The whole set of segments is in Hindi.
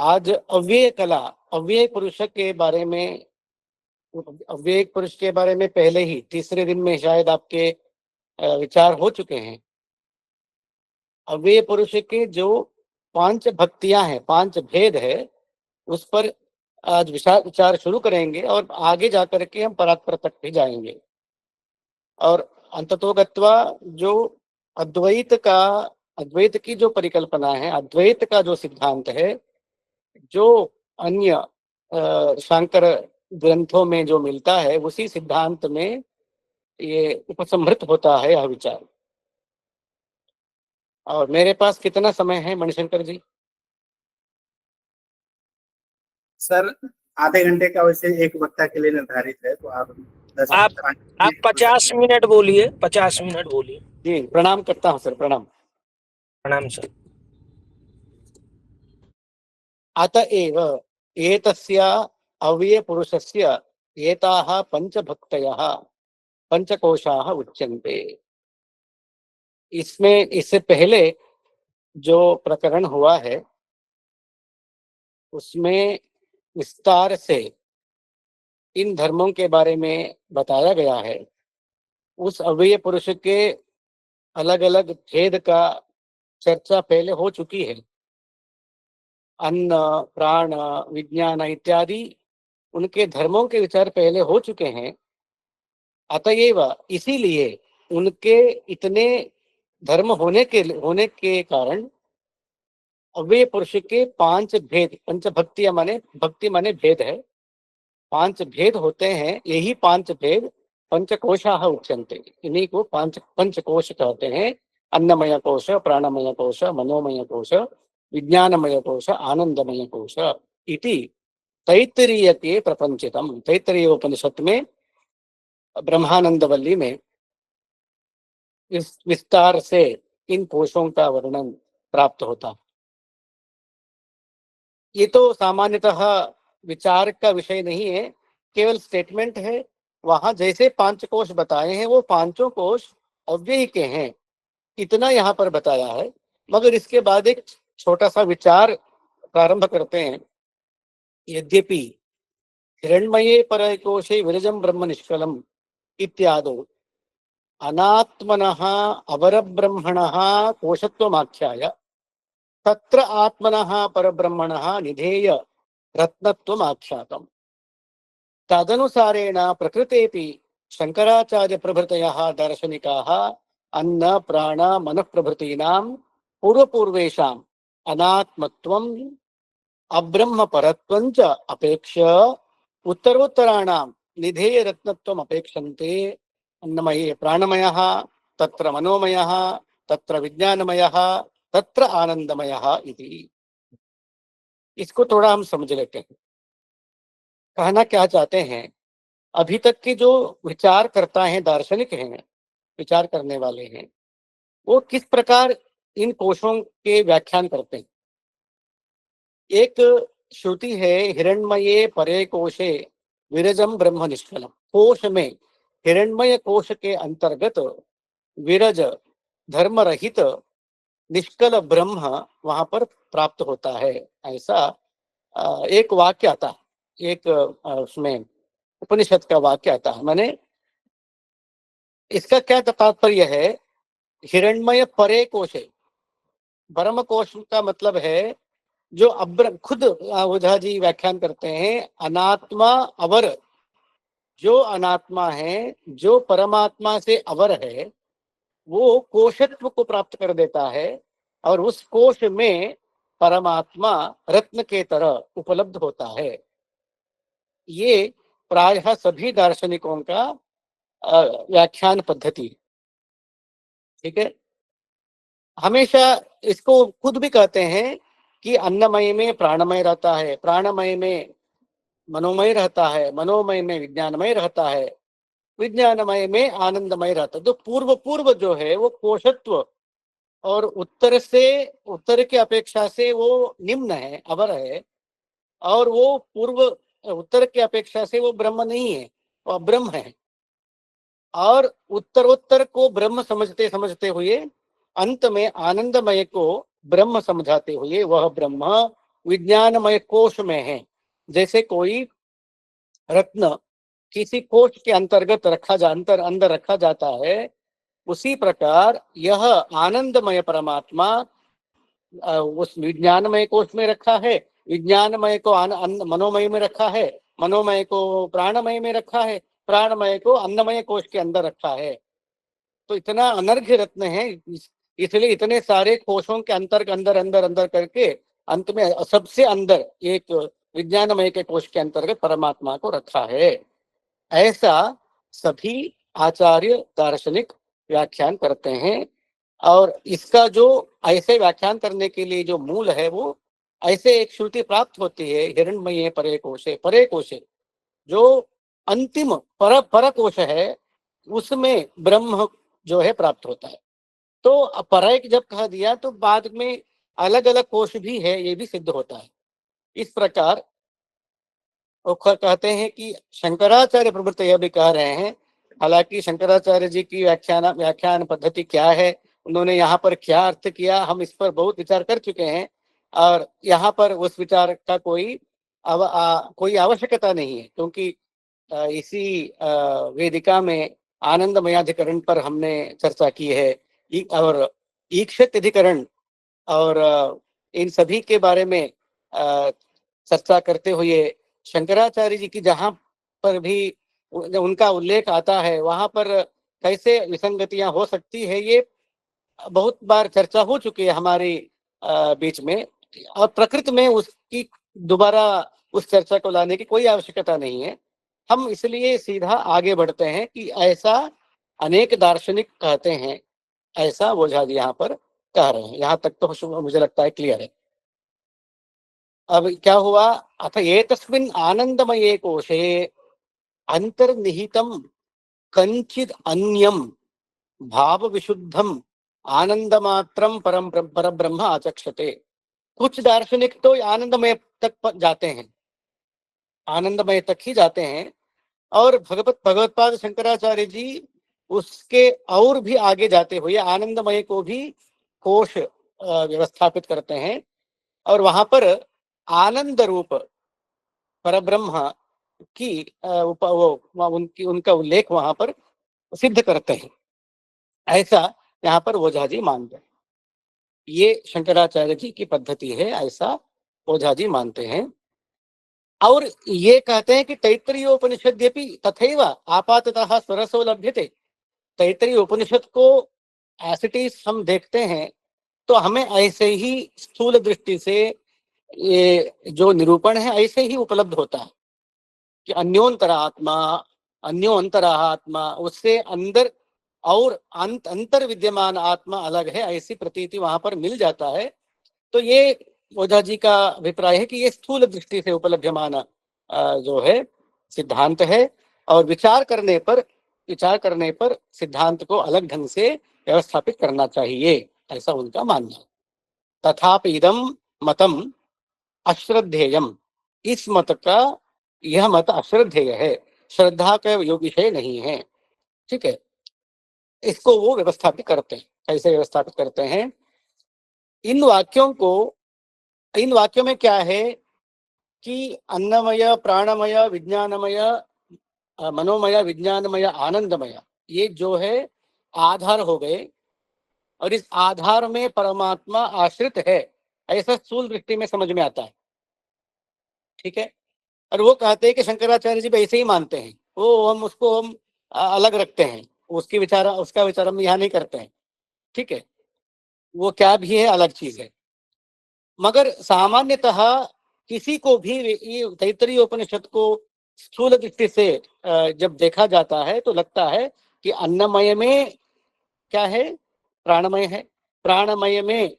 आज अव्यय कला, अव्यय पुरुष के बारे में, अव्यय पुरुष के बारे में पहले ही तीसरे दिन में शायद आपके विचार हो चुके हैं। अव्यय पुरुष के जो 5 भक्तियां हैं, 5 भेद है, उस पर आज विचार शुरू करेंगे और आगे जाकर के हम परात्पर तक भी जाएंगे। और अंततोगत्वा जो अद्वैत की जो परिकल्पना है, अद्वैत का जो सिद्धांत है, जो अन्य शांकर ग्रंथों में जो मिलता है, उसी सिद्धांत में ये उपसंहृत होता है यह विचार। और मेरे पास कितना समय है मणिशंकर जी? सर आधे घंटे का वैसे एक वक्ता के लिए निर्धारित है, तो आप 50 मिनट बोलिए, 50 मिनट बोलिए। जी, प्रणाम करता हूँ सर, प्रणाम। प्रणाम सर। अतएव एतस्य अव्यय पुरुषस्य एताः पंचभक्तयः पंचकोशाः उच्यन्ते। इसमें इससे पहले जो प्रकरण हुआ है उसमें विस्तार से इन धर्मों के बारे में बताया गया है। उस अव्यय पुरुष के अलग अलग भेद का चर्चा पहले हो चुकी है। अन्न, प्राण, विज्ञान इत्यादि उनके धर्मों के विचार पहले हो चुके हैं। अतएव इसीलिए उनके इतने धर्म होने के कारण अव्यय पुरुष के 5 भेद, पंचभक्तियां माने, भक्ति माने भेद है, 5 भेद होते हैं। यही 5 भेद पंचकोशाः उच्यन्ते। इन्हीं को पंचकोश कहते हैं। अन्नमय कोश, प्राणमय कोश, मनोमय कोश, विज्ञानमय कोश, आनंदमय कोश इति तैत्तिरीयके प्रपंचितम। तैत्तिरीय उपनिषद में ब्रह्मानंदवल्ली में इस विस्तार से इन कोशों का वर्णन प्राप्त होता। ये तो सामान्यतः विचार का विषय नहीं है, केवल स्टेटमेंट है। वहां जैसे 5 कोश बताए हैं वो पांचों कोश अव्यय के हैं, इतना यहाँ पर बताया है। मगर इसके बाद एक छोटा सा विचार प्रारंभ करते हैं। यद्यपि हिरण्मये परये कोशे विरजम ब्रह्म निष्कलम इत्यादो अनात्मनः अवरब्रह्मणः कोशत्वमाख्याय तत्र आत्मनः परब्रह्मणः निधेय रत्नत्वमाख्यातम्। तदनुसारेण प्रकृतेपि शंकराचार्य प्रभृतयः दार्शनिकाः अन्न प्राण मन प्रभृतीनां पूर्वपूर्वेषाम् अनात्मत्वम् अब्रह्म परत्वं च अपेक्ष्य उत्तरोत्तराणां निधेय रत्नत्वम् अपेक्षन्ते। अन्नमये प्राणमयः, तत्र मनोमयः, तत्र विज्ञानमयः, तत्र आनंदमयः इति। इसको थोड़ा हम समझ लेते हैं। कहना क्या चाहते हैं, अभी तक के जो विचार करता है, दार्शनिक हैं, विचार करने वाले हैं, वो किस प्रकार इन कोशों के व्याख्यान करते हैं। एक श्रुति है, हिरण्मये परे कोशे विरजम ब्रह्म निष्कलम। कोश में, हिरण्मय कोश के अंतर्गत विरज, धर्म रहित, निष्कल ब्रह्म वहां पर प्राप्त होता है। ऐसा एक वाक्य आता है, एक उसमें उपनिषद का वाक्य आता है। माने इसका क्या तात्पर्य है, हिरण्मय परे कोशे, ब्रह्म कोश का मतलब है जो खुद ओझा जी व्याख्यान करते हैं, अनात्मा अवर, जो अनात्मा है, जो परमात्मा से अवर है, वो कोशत्व को प्राप्त कर देता है और उस कोश में परमात्मा रत्न के तरह उपलब्ध होता है। ये प्रायः सभी दार्शनिकों का व्याख्यान पद्धति, ठीक है। हमेशा इसको खुद भी कहते हैं कि अन्नमय में प्राणमय रहता है, प्राणमय में मनोमय रहता है, मनोमय में विज्ञानमय रहता है, विज्ञानमय में आनंदमय रहता है। तो पूर्व जो है वो कोशत्व और उत्तर के अपेक्षा से वो निम्न है, अवर है। और वो उत्तर के अपेक्षा से वो ब्रह्म नहीं है, वो अब्रह्म है। और उत्तरोत्तर को ब्रह्म समझते हुए अंत में आनंदमय को ब्रह्म समझाते हुए वह ब्रह्म विज्ञानमय कोश में है। जैसे कोई रत्न किसी कोश के अंतर्गत अंदर रखा जाता है, उसी प्रकार यह आनंदमय परमात्मा उस विज्ञानमय कोश में रखा है, विज्ञानमय को मनोमय में रखा है, मनोमय को प्राणमय में रखा है, प्राणमय को अन्नमय कोश के अंदर रखा है। तो इतना अनर्घ्य रत्न है, इसलिए इतने सारे कोशों के अंदर अंदर अंदर करके अंत में सबसे अंदर एक विज्ञानमय के कोश के अंतर्गत परमात्मा को रखा है। ऐसा सभी आचार्य दार्शनिक व्याख्यान करते हैं। और इसका जो ऐसे व्याख्यान करने के लिए जो मूल है, वो ऐसे एक श्रुति प्राप्त होती है, हिरण्मये परे कोशे, जो अंतिम पर कोश है, उसमें ब्रह्म जो है प्राप्त होता है। तो परय जब कह दिया तो बाद में अलग अलग कोश भी है, ये भी सिद्ध होता है। इस प्रकार वो कहते हैं कि शंकराचार्य प्रवृत्त यह भी कह रहे हैं, हालांकि शंकराचार्य जी की व्याख्यान पद्धति क्या है, उन्होंने यहाँ पर क्या अर्थ किया, हम इस पर बहुत विचार कर चुके हैं, और यहाँ पर उस विचार का कोई आवश्यकता नहीं है, क्योंकि इसी वेदिका में आनंदमयाधिकरण पर हमने चर्चा की है, और ईक्षत अधिकरण और इन सभी के बारे में चर्चा करते हुए शंकराचार्य जी की जहाँ पर भी उनका उल्लेख आता है, वहां पर कैसे विसंगतियां हो सकती है, ये बहुत बार चर्चा हो चुकी है हमारे बीच में, और प्रकृति में उसकी दोबारा उस चर्चा को लाने की कोई आवश्यकता नहीं है। हम इसलिए सीधा आगे बढ़ते हैं कि ऐसा अनेक दार्शनिक कहते हैं, ऐसा ओझा जी यहाँ पर कह रहे हैं। यहाँ तक तो मुझे लगता है क्लियर है। अब क्या हुआ, अथ एतस्मिन् आनंदमये कोशे अंतर्निहितम कंचिद अन्यम भाव विशुद्धम आनंदमात्रम परब्रह्म आचक्षते। कुछ दार्शनिक तो आनंदमय तक जाते हैं, आनंदमय तक ही जाते हैं, और भगवत्पाद शंकराचार्य जी उसके और भी आगे जाते हुए आनंदमय को भी कोश व्यवस्थापित करते हैं, और वहां पर आनंद रूप परब्रह्म की उनका उल्लेख वहां पर सिद्ध करते हैं। ऐसा यहाँ पर ओझा जी मानते हैं। ये शंकराचार्य जी की पद्धति है, ऐसा ओझा जी मानते हैं। और ये कहते हैं कि तैत्तरीयोपनिषद तथैव आपाततः स्वरसो लभ्यते। तैत्तरीय उपनिषद को एसिटीज हम देखते हैं तो हमें ऐसे ही स्थूल दृष्टि से ये जो निरूपण है ऐसे ही उपलब्ध होता है कि अन्यो अंतरा आत्मा, उससे अंदर और अंतर विद्यमान आत्मा अलग है, ऐसी प्रतीति वहां पर मिल जाता है। तो ये ओझा जी का अभिप्राय है कि ये स्थूल दृष्टि से उपलब्धमान जो है सिद्धांत है, और विचार करने पर सिद्धांत को अलग ढंग से व्यवस्थापित करना चाहिए, ऐसा उनका मानना है। तथापि इदम मतम अश्रद्धेयम, इस मत का यह मत अश्रद्धेय है, श्रद्धा का विषय नहीं है। ठीक है, इसको वो व्यवस्थापित करते हैं। कैसे व्यवस्थापित करते हैं? इन वाक्यों में क्या है कि अन्नमय, प्राणमय, विज्ञानमय, मनोमय, विज्ञानमय, आनंदमय, ये जो है आधार हो गए, और इस आधार में परमात्मा आश्रित है, ऐसा स्थूल दृष्टि में समझ में आता है। ठीक है, और वो कहते हैं कि शंकराचार्य जी भी ऐसे ही मानते हैं, वो हम अलग रखते हैं, उसका विचार हम यहाँ नहीं करते हैं। ठीक है, वो क्या भी है अलग चीज है। मगर सामान्यतः किसी को भी ये तैत्तरीय उपनिषद को स्थूल दृष्टि से जब देखा जाता है तो लगता है कि अन्नमय में क्या है, प्राणमय है, प्राणमय में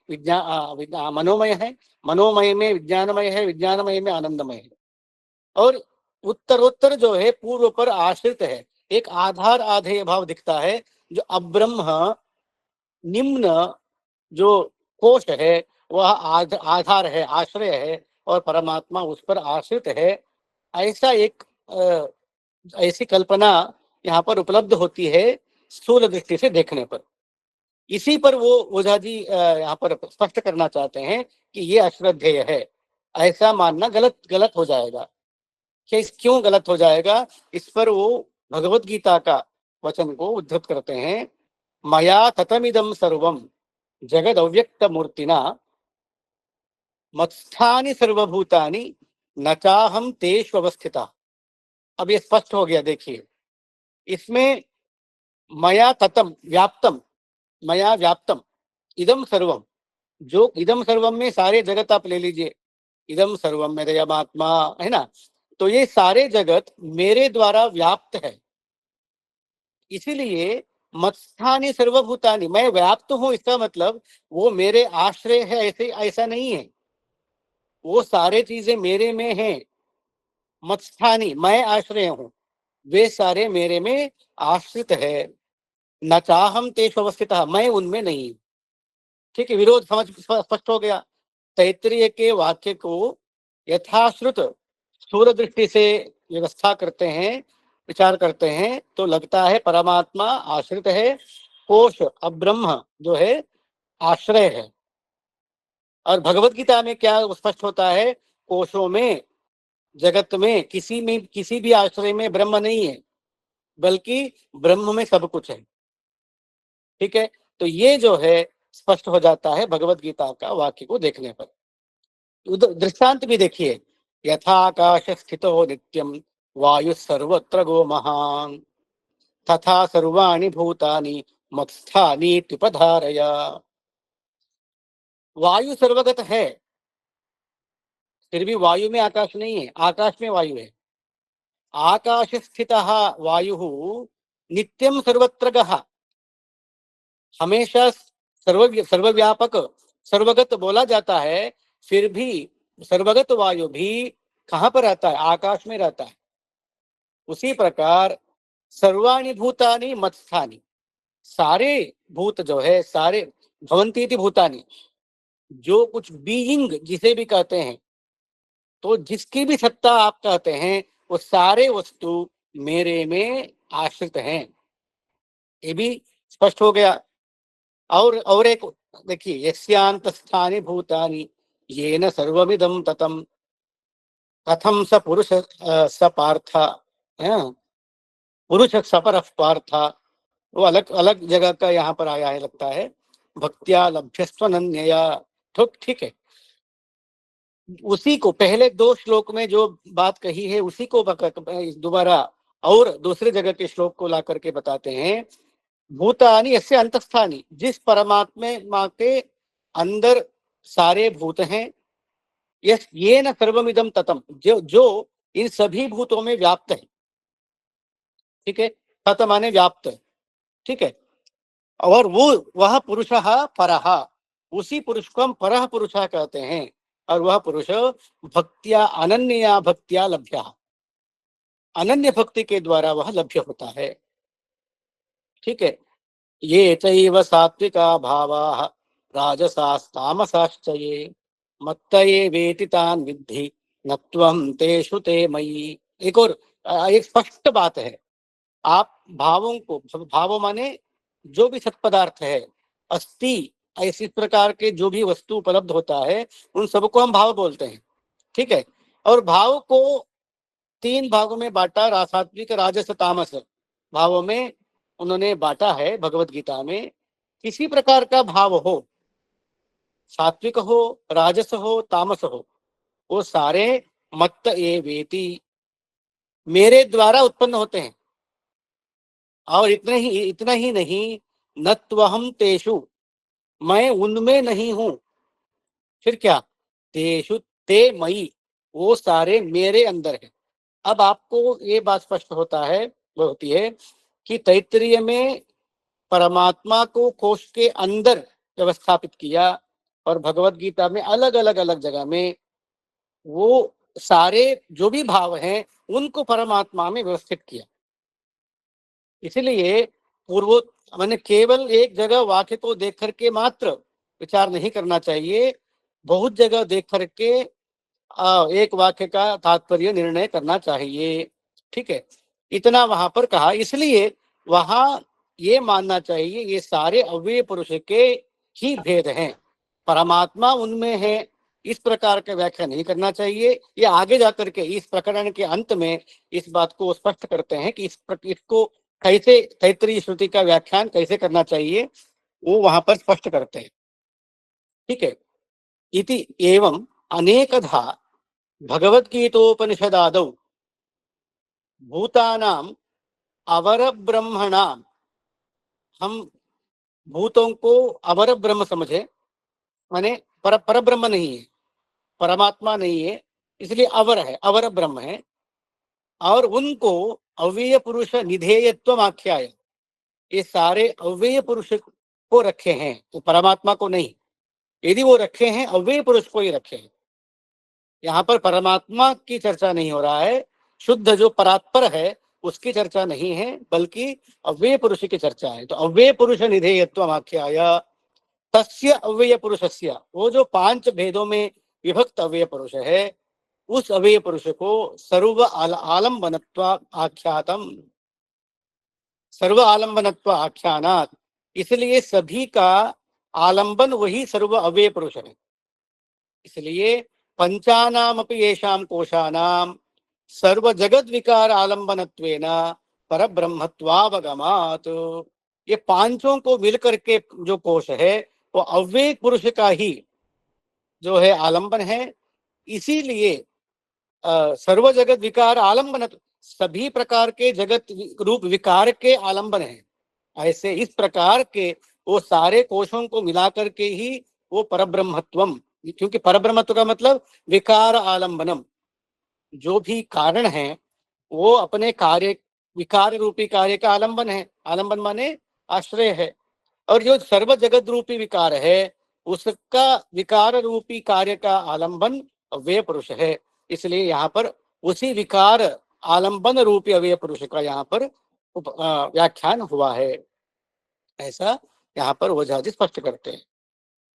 मनोमय है, मनोमय में विज्ञानमय है, विज्ञानमय में आनंदमय है, और उत्तरोत्तर जो है पूर्व पर आश्रित है। एक आधार आधेय भाव दिखता है, जो अब्रह्म निम्न जो कोश है वह आधार है, आश्रय है, और परमात्मा उस पर आश्रित है। ऐसा एक ऐसी कल्पना यहाँ पर उपलब्ध होती है स्थूल दृष्टि से देखने पर। इसी पर वो ओझा जी यहाँ पर स्पष्ट करना चाहते हैं कि ये अश्रद्धेय है। ऐसा मानना गलत गलत हो जाएगा। क्यों गलत हो जाएगा? इस पर वो भगवत गीता का वचन को उद्धृत करते हैं, मया ततमिदं सर्वम जगद अव्यक्त मूर्तिना मत्स्थानि सर्वभूतानि न चाहम तेषु अवस्थिता। अब ये स्पष्ट हो गया। देखिए, इसमें मया ततम व्याप्तम, मया व्याप्तम इदम सर्वम, जो इदम सर्वम में सारे जगत आप ले लीजिए, इदम सर्वम में दयमात्मा है ना, तो ये सारे जगत मेरे द्वारा व्याप्त है। इसीलिए मत्स्थानि सर्वभूतानि, मैं व्याप्त हूं, इसका मतलब वो मेरे आश्रय है ऐसे ऐसा नहीं है। वो सारे चीजें मेरे में हैं। मत्स्थानी, मैं आश्रय हूं, वे सारे मेरे में आश्रित है। न चाहम तेषु अवस्थितः, मैं उनमें नहीं। ठीक है, विरोध समझ स्पष्ट हो गया। तैत्तिरीय के वाक्य को यथाश्रुत स्थूल दृष्टि से व्यवस्था करते हैं, विचार करते हैं, तो लगता है परमात्मा आश्रित है, कोश अब ब्रह्म जो है आश्रय है। और भगवत गीता में क्या स्पष्ट होता है? कोशों में, जगत में, किसी भी आश्रय में ब्रह्म नहीं है, बल्कि ब्रह्म में सब कुछ है। ठीक है, तो ये जो है स्पष्ट हो जाता है भगवत गीता का वाक्य को देखने पर। दृष्टांत भी देखिए, यथाकाश स्थितो नित्यम वायु सर्वत्र गो महान तथा सर्वाणि भूतानि मत्स्थानि त्युपधारय। वायु सर्वगत है, फिर भी वायु में आकाश नहीं है, आकाश में वायु है। आकाश स्थितः वायु नित्यम सर्वत्र गः, हमेशा सर्वव्यापक सर्वगत बोला जाता है, फिर भी सर्वगत वायु भी कहाँ पर रहता है? आकाश में रहता है। उसी प्रकार सर्वाणि भूतानि मत्स्थानि, सारे भूत जो है, सारे भवन्ति इति भूतानि, जो कुछ बीइंग जिसे भी कहते हैं, तो जिसकी भी सत्ता आप कहते हैं, वो सारे वस्तु मेरे में आश्रित हैं। ये भी स्पष्ट हो गया। और एक देखिए, यस्यांतस्थानि भूतानि येन सर्वमिदं ततम कथम स पुरुष स पार्थ, पुरुष सपर पार्थ, वो अलग अलग जगह का यहाँ पर आया है लगता है, भक्त्या लभ्यस्त्वनन्यया। ठीक है, उसी को पहले दो श्लोक में जो बात कही है उसी को दोबारा और दूसरे जगह के श्लोक को ला करके बताते हैं। भूतानि यस्य अंतस्थानि, जिस परमात्मा के अंदर सारे भूत हैं, यस ये न सर्वमिदम ततम, जो इन सभी भूतों में व्याप्त है। ठीक है, तत माने व्याप्त। ठीक है, और वो वह पुरुषः परः, उसी पुरुष को हम परः पुरुषः कहते हैं, और वह पुरुष भक्त्या अनन्या भक्त्या लभ्य, अनन्य भक्ति के द्वारा वह लभ्य होता है। ठीक है, ये चैव सात्विका भावाः राजसास्तामसाश्च ये मत्त ये वेति तान् विद्धि न त्वं तेषु ते मयि। एक और एक स्पष्ट बात है, आप भावों को, भावों माने जो भी सत्पदार्थ है, अस्थि, ऐसी प्रकार के जो भी वस्तु उपलब्ध होता है, उन सबको हम भाव बोलते हैं। ठीक है, और भाव को तीन भागों में बांटा, सात्विक राजस तामस भावों में उन्होंने बांटा है भगवत गीता में। किसी प्रकार का भाव हो, सात्विक हो, राजस हो, तामस हो, वो सारे मत्त ए वेति, मेरे द्वारा उत्पन्न होते हैं। और इतना ही नहीं, न त्वहम तेषु, मैं उनमें नहीं हूं। फिर क्या? तेषु ते मयि, वो सारे मेरे अंदर है। अब आपको ये बात स्पष्ट होती है कि तैत्तिरीय में परमात्मा को कोश के अंदर व्यवस्थापित किया, और भगवत गीता में अलग जगह में वो सारे जो भी भाव हैं उनको परमात्मा में व्यवस्थित किया। इसलिए पूर्व मैंने केवल एक जगह वाक्य को देख करके मात्र विचार नहीं करना चाहिए, बहुत जगह देख करके एक वाक्य का तात्पर्य निर्णय करना चाहिए। ठीक है, इतना वहां पर कहा, इसलिए वहां ये मानना चाहिए ये सारे अव्यय पुरुष के ही भेद हैं, परमात्मा उनमें है, इस प्रकार का व्याख्या नहीं करना चाहिए। ये आगे जाकर के इस प्रकरण के अंत में इस बात को स्पष्ट करते हैं कि इसको कैसे तैत्तिरीय श्रुति का व्याख्यान कैसे करना चाहिए, वो वहां पर स्पष्ट करते हैं। ठीक है। इति एवं अनेकधा भगवद्गीतोपनिषदादौ भूतानाम अवर ब्रह्मणाम, हम भूतों को अवर ब्रह्म समझे, माने पर ब्रह्म नहीं है, परमात्मा नहीं है, इसलिए अवर है, अवर ब्रह्म है। और उनको अव्यय पुरुष निधेयत्व आख्याय, ये सारे अव्यय पुरुष को रखे हैं, तो परमात्मा को नहीं। यदि वो रखे हैं अव्यय पुरुष को ही रखे हैं। यहाँ पर परमात्मा की चर्चा नहीं हो रहा है, शुद्ध जो परात्पर है उसकी चर्चा नहीं है, बल्कि अव्यय पुरुष की चर्चा है। तो अव्यय पुरुष निधेयत्व आख्याय तस्य अव्यय पुरुषस्य, वो जो 5 भेदों में विभक्त अव्यय पुरुष है, उस अव्यय पुरुष को सर्व आलम्बनत्व आख्यातम, सर्व आलम्बनत्व आख्यानात, इसलिए सभी का आलंबन वही सर्व अव्यय पुरुष है। इसलिए पंचानामपि येषां कोशानां सर्व जगत विकार आलंबनत्वेन परब्रह्मत्वावगमात्, ये पांचों को मिलकर के जो कोश है वो अव्यय पुरुष का ही जो है आलंबन है। इसीलिए सर्व जगत विकार आलंबन, सभी प्रकार के जगत रूप विकार के आलंबन है। ऐसे इस प्रकार के वो सारे कोशों को मिलाकर के ही वो परब्रह्मत्वम, क्योंकि परब्रह्मत्व का मतलब विकार आलंबनम, जो भी कारण है वो अपने कार्य, विकार रूपी कार्य का आलंबन है। आलंबन माने आश्रय है। और जो सर्व जगत रूपी विकार है उसका विकार रूपी कार्य का आलंबन अव्यय पुरुष है। इसलिए यहाँ पर उसी विकार आलंबन रूपी अव्यय पुरुष का यहाँ पर व्याख्यान हुआ है, ऐसा यहाँ पर ओझाजी स्पष्ट करते हैं।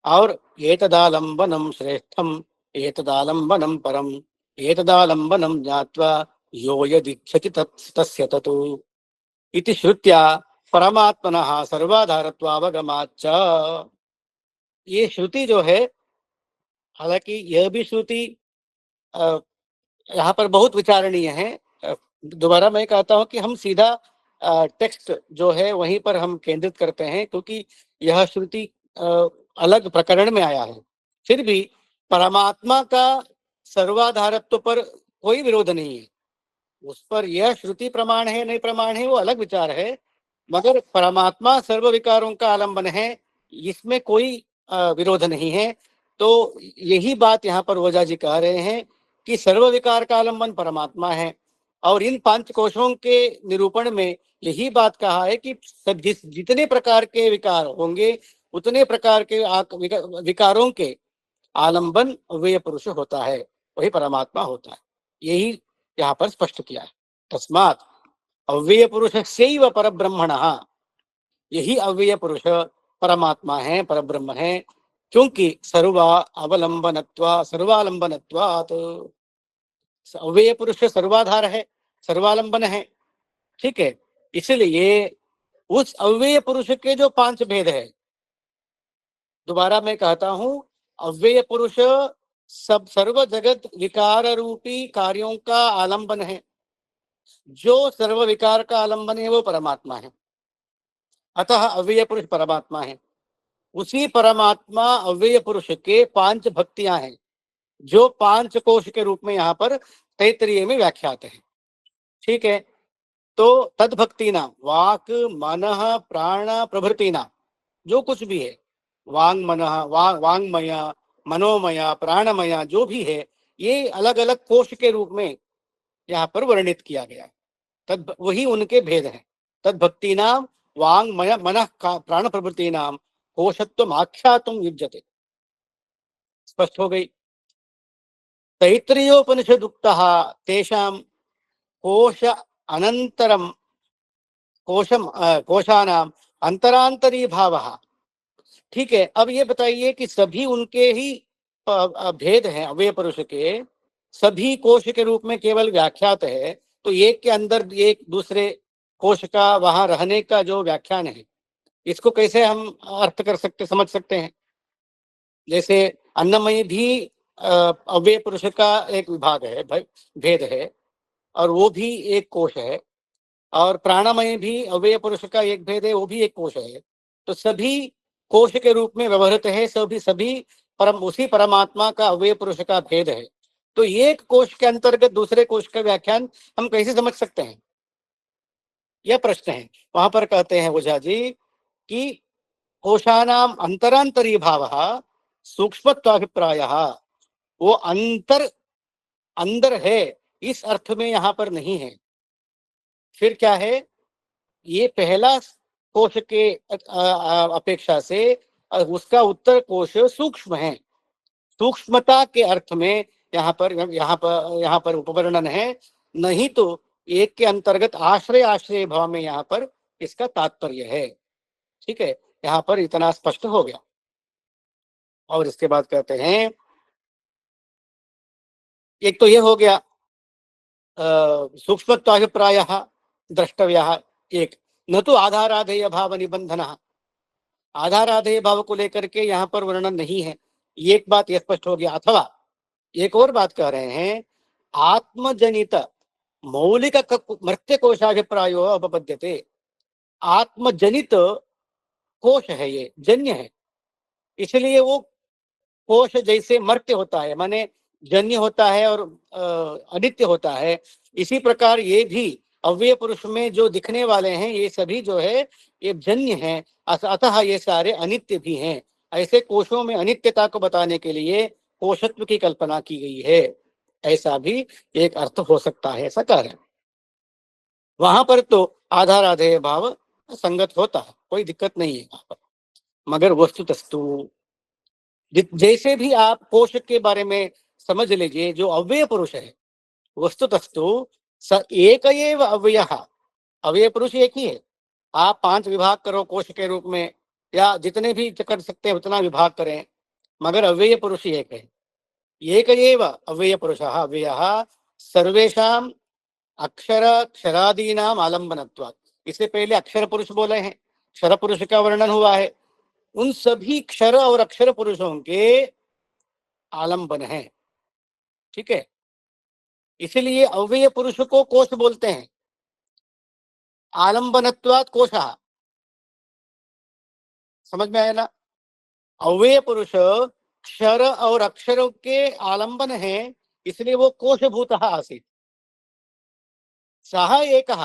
और एतदालंबनम श्रेष्ठम एतदालंबनम परम एतदालंबनम ज्ञात्वा यो यदिच्छति तस्य ततो इति श्रुत्या परमात्मनः सर्वाधारत्वावगमाच्च। ये श्रुति जो है, हालांकि यह भी श्रुति यहाँ पर बहुत विचारणीय है। दोबारा मैं कहता हूँ कि हम सीधा टेक्स्ट जो है वहीं पर हम केंद्रित करते हैं, क्योंकि यह श्रुति अलग प्रकरण में आया है। फिर भी परमात्मा का सर्वाधारत्व पर कोई विरोध नहीं है, उस पर यह श्रुति प्रमाण है नहीं प्रमाण है वो अलग विचार है, मगर परमात्मा सर्व विकारों का आलंबन है, इसमें कोई विरोध नहीं है। तो यही बात यहाँ पर ओझा जी कह रहे हैं कि सर्व विकार का आलंबन परमात्मा है। और इन 5 कोशों के निरूपण में यही बात कहा है कि सब जितने प्रकार के विकार होंगे उतने प्रकार के विकारों के आलंबन अव्यय पुरुष होता है, वही परमात्मा होता है। यही यहाँ पर स्पष्ट किया है। तस्मात् अव्यय पुरुष से परब्रह्मणः, यही अव्यय पुरुष परमात्मा है, परब्रह्म है, क्योंकि सर्वालंबनत्वात्, अव्यय पुरुष सर्वाधार है, सर्वालंबन है। ठीक है। इसलिए उस अव्यय पुरुष के जो 5 भेद है, दोबारा मैं कहता हूं, अव्यय पुरुष सब सर्व जगत विकार रूपी कार्यों का आलंबन है। जो सर्व विकार का आलंबन है वो परमात्मा है, अतः अव्यय पुरुष परमात्मा है। उसी परमात्मा अव्यय पुरुष के 5 भक्तियां हैं, जो 5 कोश के रूप में यहाँ पर तैत्तिरीय में व्याख्यात है। ठीक है। तो तद भक्ति नाम वाक मन प्राण प्रभृति नाम, जो कुछ भी है, वांगमय मनोमय प्राणमय जो भी है, ये अलग अलग कोश के रूप में यहाँ पर वर्णित किया गया है। तद वही उनके भेद हैं। तद भक्ति नाम वांगमय मन प्राण प्रभृति नाम कोशत्व आख्यातुम युज्यते। स्पष्ट हो गई। तैत्तिरीयोपनिषदुक्तः तेषां कोश अनंतरम कोशानाम अंतरांतरी भावः। ठीक है। अब ये बताइए कि सभी उनके ही भेद हैं, अव्यय पुरुष के सभी कोश के रूप में केवल व्याख्यात है, तो एक के अंदर एक दूसरे कोश का वहां रहने का जो व्याख्यान है, इसको कैसे हम अर्थ कर सकते, समझ सकते हैं। जैसे अन्नमयी भी अव्यय पुरुष का एक विभाग है, भेद है, और वो भी एक कोश है। और प्राणमय भी अव्यय पुरुष का एक भेद है, वो भी एक कोश है। तो सभी कोश के रूप में व्यवहृत है, सभी सभी उसी परमात्मा का अव्यय पुरुष का भेद है। तो एक कोश के अंतर्गत दूसरे कोश का व्याख्यान हम कैसे समझ सकते हैं, यह प्रश्न है। वहां पर कहते हैं ओझा जी कि कोशानाम अंतरांतरी भाव सूक्ष्मत्वाभिप्राय, वो अंतर अंदर है इस अर्थ में यहाँ पर नहीं है। फिर क्या है, ये पहला कोश के अपेक्षा से उसका उत्तर कोश सूक्ष्म है। सूक्ष्मता के अर्थ में यहाँ पर उपवर्णन है, नहीं तो एक के अंतर्गत आश्रय आश्रय भाव में यहाँ पर इसका तात्पर्य है। ठीक है, यहाँ पर इतना स्पष्ट हो गया। और इसके बाद कहते हैं, एक तो ये हो गया सूक्ष्मत्वाभिप्राय द्रष्टव्य, एक न तो आधाराधेय भाव निबंधन, आधाराधेय भाव को लेकर के यहाँ पर वर्णन नहीं है, एक बात यह स्पष्ट हो गया। अथवा एक और बात कह रहे हैं, आत्मजनित मौलिक मर्त्य कोशाभिप्रायो अपपद्यते, आत्मजनित कोश है, ये जन्य है, इसलिए वो कोश जैसे मर्त्य होता है माने जन्य होता है और अनित्य होता है, इसी प्रकार ये भी अव्यय पुरुष में जो दिखने वाले हैं ये सभी जो है ये जन्य हैं, अतः ये सारे अनित्य भी हैं। ऐसे कोशों में अनित्यता को बताने के लिए कोशत्व की कल्पना की गई है, ऐसा भी एक अर्थ हो सकता है, ऐसा कह रहे हैं। वहां पर तो आधाराधेय भाव संगत होता है, कोई दिक्कत नहीं है वहां पर। मगर वस्तुतस्तु जैसे भी आप कोश के बारे में समझ लीजिए, जो अव्यय पुरुष है वस्तुतस्तु स एक एव अव्ययः, अव्यय पुरुष एक ही है। आप 5 विभाग करो कोश के रूप में, या जितने भी कर सकते हैं उतना विभाग करें, मगर अव्यय पुरुष एक है। एक एव अव्यय पुरुषः अव्ययः सर्वेषां अक्षर क्षरादीनाम आलम्बनत्वात्, इससे पहले अक्षर पुरुष बोले हैं, क्षर पुरुष का वर्णन हुआ है, उन सभी क्षर और अक्षर पुरुषों के आलंबन है। ठीक है, इसलिए अव्यय पुरुष को कोश बोलते हैं, आलंबनत्वात् कोशः। समझ में आया ना, अव्यय पुरुष क्षर और अक्षरों के आलंबन है, इसलिए वो कोशभूतः आसीत्। सः एकः,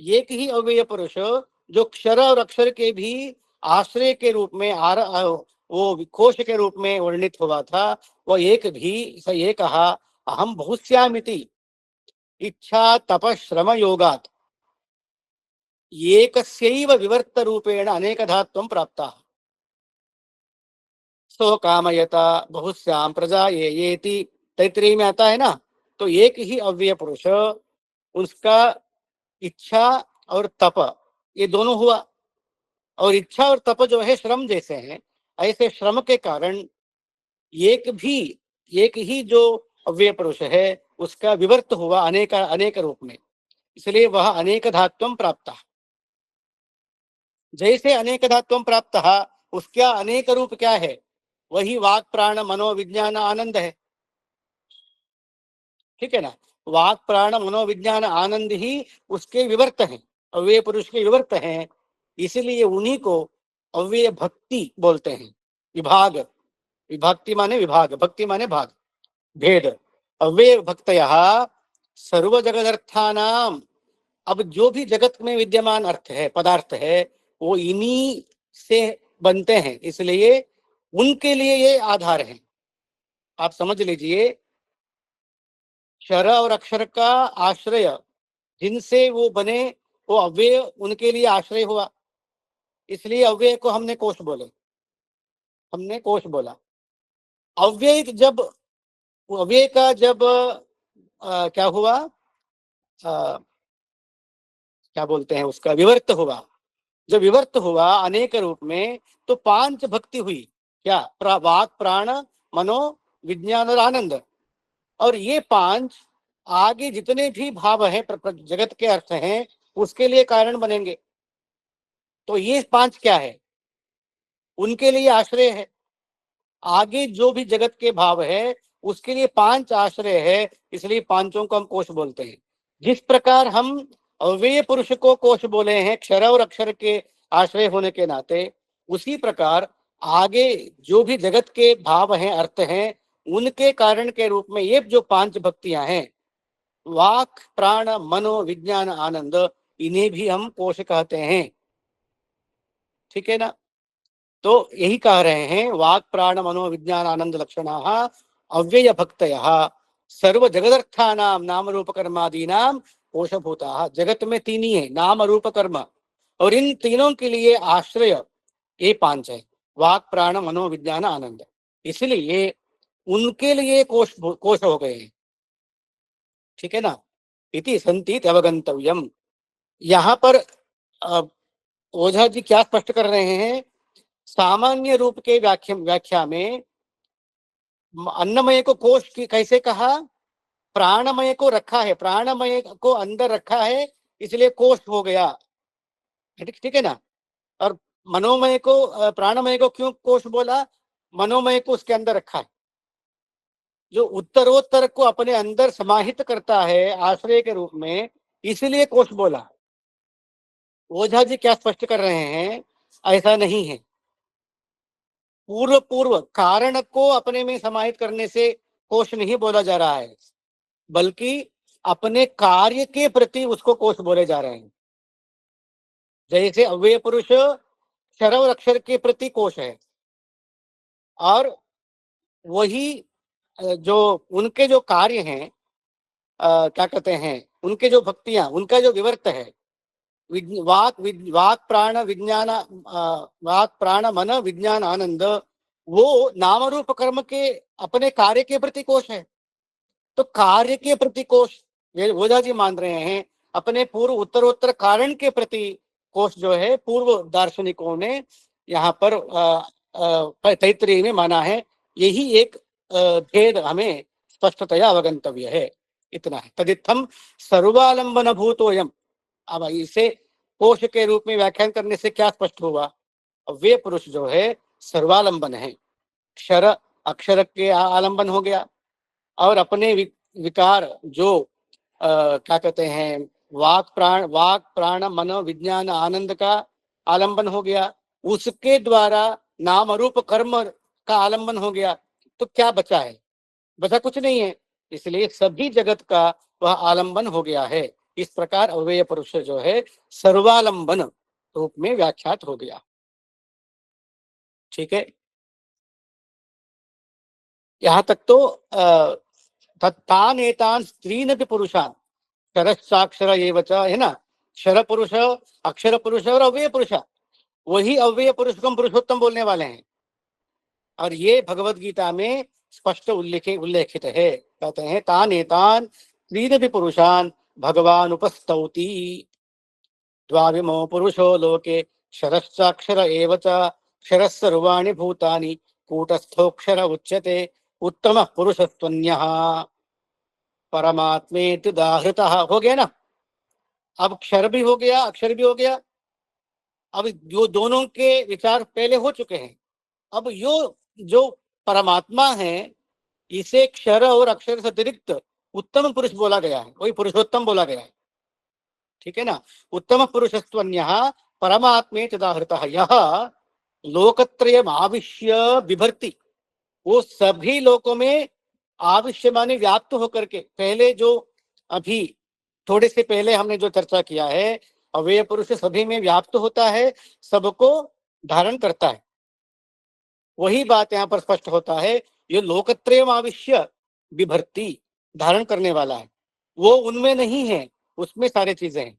एक ही अव्यय पुरुष जो क्षर और अक्षर के भी आश्रय के रूप में वो कोश के रूप में वर्णित हुआ था, वह एक भी स ये कहा अहम बहुश्यामिति इच्छा तपश्रम योगात् एकस्यैव विवर्त रूपेण अनेकधात्वं प्राप्ता सो कामयता बहुश्याम प्रजा येति, तैत्तिरीय में आता है ना। तो एक ही अव्यय पुरुष, उसका इच्छा और तप ये दोनों हुआ, और इच्छा और तप जो है श्रम जैसे हैं, ऐसे श्रम के कारण एक ही जो अव्यय पुरुष है उसका विवर्त हुआ अनेक अनेक रूप में, इसलिए वह अनेक धात्वम प्राप्त। जैसे अनेक धात्वम प्राप्त, उसका अनेक रूप क्या है, वही वाक प्राण मनोविज्ञान आनंद है। ठीक है ना, वाक प्राण मनोविज्ञान आनंद ही उसके विवर्त हैं, अव्यय पुरुष के विवर्त हैं, इसलिए उन्हीं को अव्यय भक्ति बोलते हैं। विभाग, विभक्ति माने विभाग, भक्ति माने भाग, भेद। अव्यय भक्तयः सर्व जगदर्थानाम, अब जो भी जगत में विद्यमान अर्थ है, पदार्थ है, वो इन्हीं से बनते हैं, इसलिए उनके लिए ये आधार है। आप समझ लीजिए, क्षर और अक्षर का आश्रय जिनसे वो बने, वो अव्यय उनके लिए आश्रय हुआ, इसलिए अव्यय को हमने कोश बोले, हमने कोश बोला। अव्यय जब अव्यय का जब क्या हुआ, क्या बोलते हैं उसका, विवर्त हुआ। जब विवर्त हुआ अनेक रूप में, तो 5 भक्ति हुई, क्या, वाक प्राण मनो विज्ञान और आनंद। और ये 5 आगे जितने भी भाव है जगत के अर्थ हैं उसके लिए कारण बनेंगे। तो ये 5 क्या है, उनके लिए आश्रय है। आगे जो भी जगत के भाव है उसके लिए 5 आश्रय है, इसलिए पांचों को हम कोश बोलते हैं। जिस प्रकार हम अव्यय पुरुष को कोश बोले हैं क्षर और अक्षर के आश्रय होने के नाते, उसी प्रकार आगे जो भी जगत के भाव हैं, अर्थ हैं, उनके कारण के रूप में ये जो 5 भक्तियां हैं, वाक प्राण मनो विज्ञान आनंद, इन्हें भी हम कोश कहते हैं। ठीक है ना? तो यही कह रहे हैं, वाक प्राण मनो विज्ञान आनंद लक्षणाः अव्यय भक्तयः सर्व जगदर्थानाम नाम रूप कर्मादीनाम कोशभूताः। जगत में 3 ही है, नाम रूप कर्म, और इन तीनों के लिए आश्रय ये 5 है, वाक प्राण मनो विज्ञान आनंद। इसलिए उनके लिए कोश हो गए हैं। ठीक है ना? इति संति अवगंतव्यम। यहाँ पर ओझा जी क्या स्पष्ट कर रहे हैं, सामान्य रूप के व्याख्या में अन्नमय को कोश की कैसे कहा, प्राणमय को रखा है, प्राणमय को अंदर रखा है, इसलिए कोश हो गया। ठीक है ना? और मनोमय को प्राणमय को क्यों कोश बोला, मनोमय को उसके अंदर रखा है, जो उत्तरोत्तर को अपने अंदर समाहित करता है आश्रय के रूप में, इसलिए कोश बोला। ओझा जी क्या स्पष्ट कर रहे हैं, ऐसा नहीं है। पूर्व पूर्व कारण को अपने में समाहित करने से कोश नहीं बोला जा रहा है, बल्कि अपने कार्य के प्रति उसको कोश बोले जा रहे हैं। जैसे अव्यय पुरुष क्षर और अक्षर के प्रति कोश है, और वही जो उनके जो कार्य हैं, क्या कहते हैं, उनके जो भक्तियां, उनका जो विवर्त है, वाक प्राण विज्ञान, वाक प्राण मन विज्ञान आनंद, वो नाम रूप कर्म के अपने कार्य के प्रति कोश है। तो कार्य के प्रति कोश ओझा जी मान रहे हैं, अपने पूर्व उत्तरोत्तर कारण के प्रति कोश जो है पूर्व दार्शनिकों ने यहाँ पर तैत्तिरीय में माना है। यही एक भेद हमें स्पष्टतया अवगंतव्य है। इतना है। तदित्थम सर्वालंबन भूतोयम। अब इसे कोश के रूप में व्याख्यान करने से क्या स्पष्ट हुआ, वे पुरुष जो है सर्वालंबन है, क्षर अक्षर के आलंबन हो गया, और अपने विकार जो क्या कहते हैं, वाक प्राण मन विज्ञान आनंद का आलंबन हो गया, उसके द्वारा नाम रूप कर्म का आलंबन हो गया। तो क्या बचा है, बचा कुछ नहीं है। इसलिए सभी जगत का वह आलंबन हो गया है। इस प्रकार अव्यय पुरुष जो है सर्वालंबन रूप में व्याख्यात हो गया। ठीक है, यहाँ तक तो तान एतान स्त्रीन भी पुरुषान क्षरश्चाक्षर एव च, है ना? क्षर पुरुष, अक्षर पुरुष और अव्यय पुरुष, वही अव्यय पुरुष को हम पुरुषोत्तम बोलने वाले हैं। और ये भगवत गीता में स्पष्ट उल्लेखित है। कहते हैं तान एतान स्त्रीन भी पुरुषान भगवान उपस्तौति, द्वाविमो पुरुषो लोके क्षरश्चाक्षर एव च, क्षरः सर्वाणि भूतानि कूटस्थोक्षर उच्यते, उत्तम पुरुषस्त्वन्यः परमात्मेति उदाहृतः। हो गया ना? अब क्षर भी हो गया, अक्षर भी हो गया। अब जो दोनों के विचार पहले हो चुके हैं, अब यो जो परमात्मा है, इसे क्षर और अक्षर से अतिरिक्त उत्तम पुरुष बोला गया है, वही पुरुषोत्तम बोला गया है। ठीक है ना? उत्तम पुरुषस्त्वन्यः परमात्मेति उदाहृतः। यह लोकत्रयम् आविश्य बिभर्ति, वो सभी लोकों में आविश्य माने व्याप्त होकर के, पहले जो अभी थोड़े से पहले हमने जो चर्चा किया है, अव्यय पुरुष सभी में व्याप्त होता है, सबको धारण करता है। वही बात यहाँ पर स्पष्ट होता है, ये लोकत्रयम् आविश्य बिभर्ति, धारण करने वाला है, वो उनमें नहीं है, उसमें सारे चीजें हैं।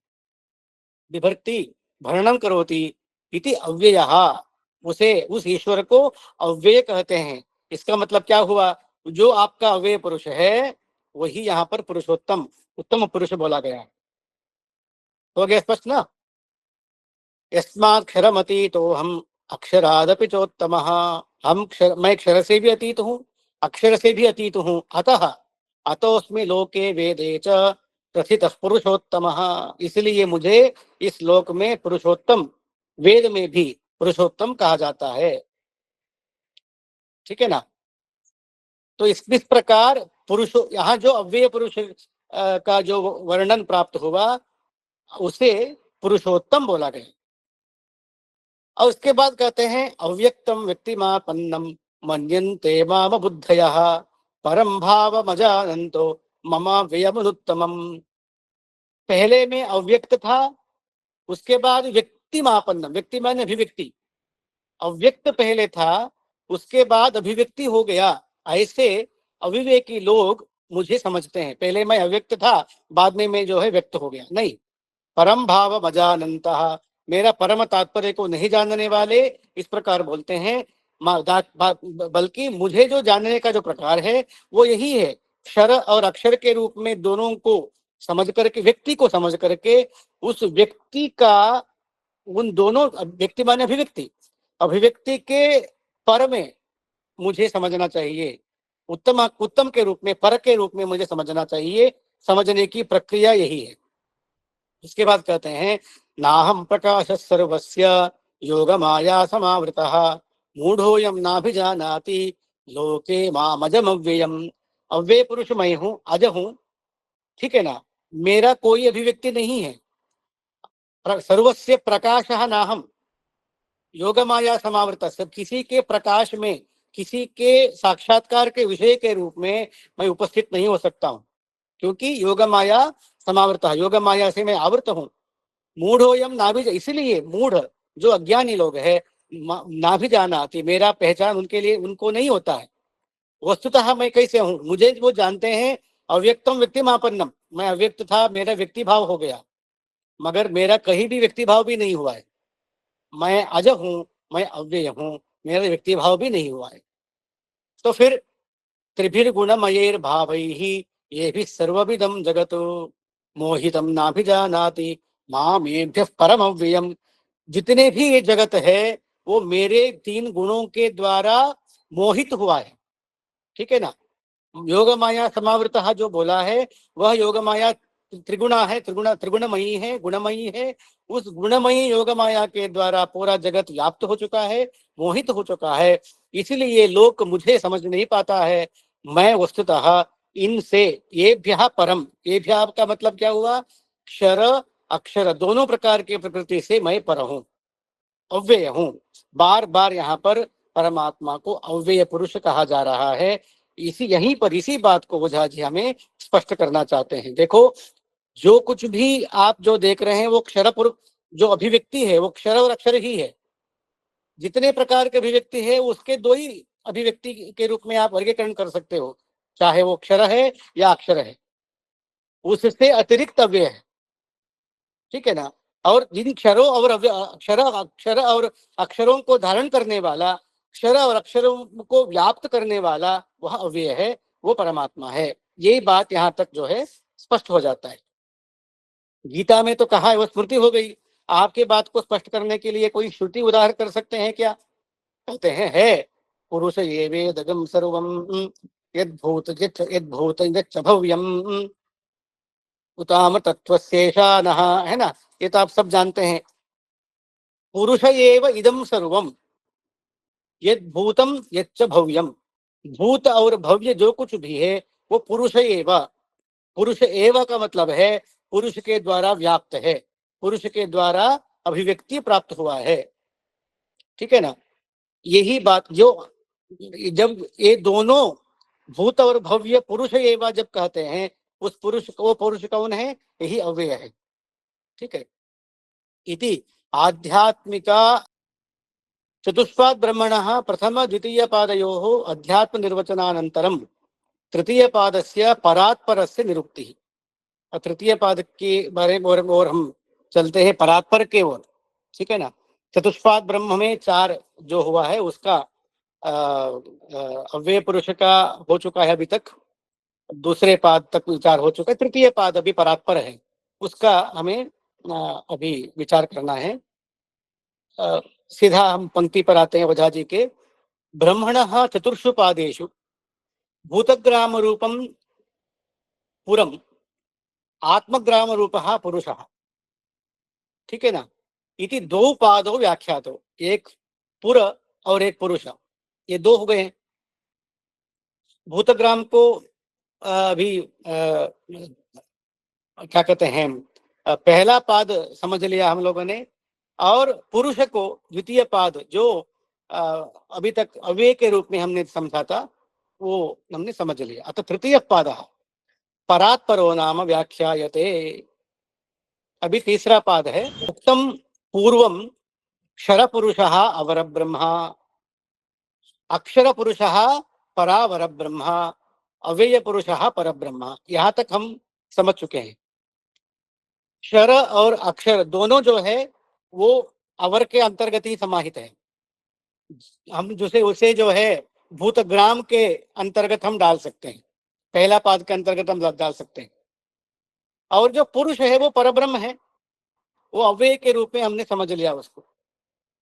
बिभर्ति भरणम करोति इति अव्ययः, उसे उस ईश्वर को अव्यय कहते हैं। इसका मतलब क्या हुआ, जो आपका अव्यय पुरुष है वही यहाँ पर पुरुषोत्तम उत्तम पुरुष बोला गया है। हो गया स्पष्ट ना? यस्माक्षरमतीतो हम अक्षरादपि चोत्तमः। मैं क्षर से भी अतीत हूँ, अक्षर से भी अतीत हूँ, अतः अतोस्मि लोके वेदे च प्रथितः पुरुषोत्तमः। इसलिए मुझे इस लोक में पुरुषोत्तम, वेद में भी पुरुषोत्तम कहा जाता है। ठीक है ना। तो इस प्रकार पुरुष, यहाँ जो अव्यय पुरुष का जो वर्णन प्राप्त हुआ उसे पुरुषोत्तम बोला गया। और उसके बाद कहते हैं अव्यक्तम व्यक्तिमापन्नम मन्यन्ते माम बुद्धयः परम भावमजानन्तो मम व्ययमनुत्तमम्। पहले में अव्यक्त था, उसके बाद व्यक्तिमापन्नम, व्यक्ति माने अभिव्यक्ति, अव्यक्त पहले था, उसके बाद अभिव्यक्ति हो गया। ऐसे अविवेकी लोग मुझे समझते हैं, पहले मैं अव्यक्त था, बाद में मैं जो है व्यक्त हो गया। नहीं, परम भाव मजानंतः, मेरा परम तात्पर्य को नहीं जानने वाले इस प्रकार बोलते हैं। बल्कि मुझे जो जानने का जो प्रकार है वो यही है, क्षर और अक्षर के रूप में दोनों को समझ करके, व्यक्ति को समझ करके, उस व्यक्ति का, उन दोनों, व्यक्ति माने अभिव्यक्ति, अभिव्यक्ति के पर में मुझे समझना चाहिए, उत्तम उत्तम के रूप में, पर के रूप में मुझे समझना चाहिए। समझने की प्रक्रिया यही है। इसके बाद कहते हैं नाहम प्रकाश सर्वस्य योग माया समावृतः मूढ़ोयम नाभिजानाति लोके मामजम अव्ययम। अव्यय पुरुष मैं हूँ, अज हूँ, ठीक है ना, मेरा कोई अभिव्यक्ति नहीं है। सर्वस्य प्रकाशः नाहम योग माया समावृत, सब किसी के प्रकाश में, किसी के साक्षात्कार के विषय के रूप में मैं उपस्थित नहीं हो सकता हूँ, क्योंकि योग माया समावृत, योग माया से मैं आवृत हूँ। मूढ़ोयम नाभि, इसलिए मूढ़ जो अज्ञानी लोग है, नाभि जानाति, मेरा पहचान उनके लिए, उनको नहीं होता है। वस्तुतः मैं कैसे हूँ मुझे वो जानते हैं। अव्यक्तम व्यक्तिमापन्नम, मैं अव्यक्त था, मेरा व्यक्ति भाव हो गया, मगर मेरा कहीं भी व्यक्ति भाव भी नहीं हुआ है। मैं अज हूँ, मैं अव्यय हूँ, मेरा व्यक्ति भाव भी नहीं हुआ है। तो फिर त्रिभिर्गुणमयैर भावैहि ये भी सर्वविदम जगत मोहितम नाभिजानाति मामेभ्यः परम अव्ययम। जितने भी ये जगत है वो मेरे तीन गुणों के द्वारा मोहित हुआ है, ठीक है ना। योग माया समावृतः जो बोला है वह योग माया त्रिगुणा है, त्रिगुणमयी है, गुणमयी है। उस गुणमयी योग माया के द्वारा पूरा जगत व्याप्त हो चुका है, मोहित हो चुका है। इसलिए लोक मुझे समझ नहीं पाता है। मैं वस्तुतः इनसे, येभ्यः परम, येभ्यः का मतलब क्या हुआ, क्षर अक्षर दोनों प्रकार के प्रकृति से मैं पर हूँ, अव्यय हूँ। बार बार यहाँ पर परमात्मा को अव्यय पुरुष कहा जा रहा है। यहीं पर इसी बात को ओझा जी हमें स्पष्ट करना चाहते हैं। देखो, जो कुछ भी आप जो देख रहे हैं वो क्षर पुरुष, जो अभिव्यक्ति है वो क्षर और अक्षर ही है। जितने प्रकार के अभिव्यक्ति है उसके दो ही अभिव्यक्ति के रूप में आप वर्गीकरण कर सकते हो, चाहे वो क्षर है या अक्षर है, उससे अतिरिक्त अव्यय है, ठीक है ना। और जिन क्षरों और अक्षर और अक्षरों को धारण करने वाला, क्षर और अक्षरों को व्याप्त करने वाला वह अव्यय है, वो परमात्मा है। यही बात यहाँ तक जो है स्पष्ट हो जाता है। गीता में तो कहा है, वो स्मृति हो गई। आपके बात को स्पष्ट करने के लिए कोई श्रुति उदाहरण कर सकते हैं क्या? कहते हैं है पुरुष ये वेदगम सर्वम यद्भूत यद्भूत यच्च भव्यम उताम तत्वशेषानः, है ना। ये तो आप सब जानते हैं। पुरुष एव इदम सर्वम यद्भूतम यच्च भव्यम, भूत और भव्य जो कुछ भी है वो पुरुष एव। पुरुष एव का मतलब है पुरुष के द्वारा व्याप्त है, पुरुष के द्वारा अभिव्यक्ति प्राप्त हुआ है, ठीक है ना। यही बात जो, जब ये दोनों भूत और भव्य पुरुष एव जब कहते हैं, उस पुरुष, वो पुरुष कौन है? यही अव्यय है, ठीक है। इति आध्यात्मिका चतुष्पाद ब्रह्मणः प्रथम द्वितीय पादयोः अध्यात्म निर्वचनानंतरम तृतीय पादस्य परात्परस्य निरुक्ति। तृतीय पाद के बारे में और हम चलते हैं परात्पर के ओर, ठीक है ना। चतुष्पाद ब्रह्म में चार जो हुआ है उसका अव्यय पुरुष का हो चुका है अभी तक, दूसरे पाद तक विचार हो चुका है, तृतीय पाद अभी परात्पर है, उसका हमें अभी विचार करना है। सीधा हम पंक्ति पर आते हैं ओझा जी के। ब्रह्मणः चतुर्षु पादेषु भूतग्राम रूपम पुरम आत्मग्राम रूपः पुरुषः, ठीक है ना। इति दो पादो व्याख्यातो, एक पुर और एक पुरुष, ये दो हो गए हैं। भूतग्राम को अभी क्या कहते हैं, पहला पाद समझ लिया हम लोगों ने, और पुरुष को द्वितीय पाद जो अ, अभी तक अव्यय के रूप में हमने समझा था वो हमने समझ लिया। अतः तृतीय पाद परात्परो नाम व्याख्यायते। अभी तीसरा पाद है, उक्तम पूर्वम क्षर पुरुषः अवर ब्रह्मा, अक्षर पुरुषः परावर ब्रह्मा, अव्यय पुरुषः पर ब्रह्मा। यहाँ तक हम समझ चुके हैं। क्षर और अक्षर दोनों जो है वो अवर के अंतर्गत ही समाहित है। हम जिसे उसे जो है भूतग्राम के अंतर्गत हम डाल सकते हैं, पहला पाद के अंतर्गत हम डाल सकते हैं। और जो पुरुष है वो परब्रह्म है, वो अव्यय के रूप में हमने समझ लिया उसको।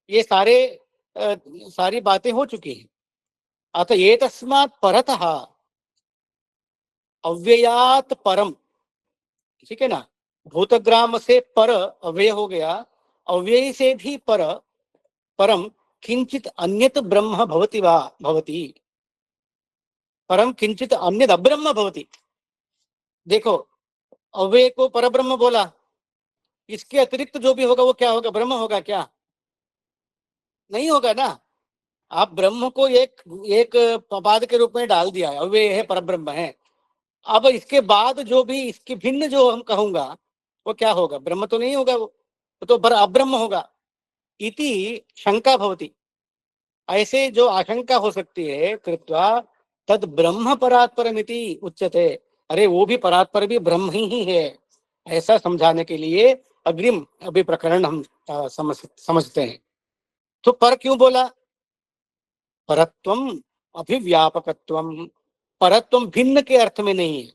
ये सारी बातें हो चुकी हैं। अतः ये तस्मात् परतः अव्ययात परम, ठीक है ना, भूतग्राम से पर अव्यय हो गया, अव्यय से भी परम किंचित अन्यत ब्रह्म भवति वा भवति, परम किंचित अन्यत अब्रह्म भवति। देखो, अव्यय को परब्रह्म बोला, इसके अतिरिक्त जो भी होगा वो क्या होगा, ब्रह्म होगा क्या? नहीं होगा ना। आप ब्रह्म को एक एक पद के रूप में डाल दिया है, अव्यय है, परब्रह्म है। अब इसके बाद जो भी इसके भिन्न जो हम कहूंगा वो क्या होगा, ब्रह्म तो नहीं होगा, वो तो अब्रह्म होगा। इति शंका भवति, ऐसे जो आशंका हो सकती है, कृत्वा तद ब्रह्म परात्परमिति उच्यते। अरे वो भी परात्पर भी ब्रह्म ही है, ऐसा समझाने के लिए अग्रिम अभी प्रकरण हम समझते हैं। तो पर क्यों बोला? परत्वम अभिव्यापकत्वम, परत्वम भिन्न के अर्थ में नहीं है।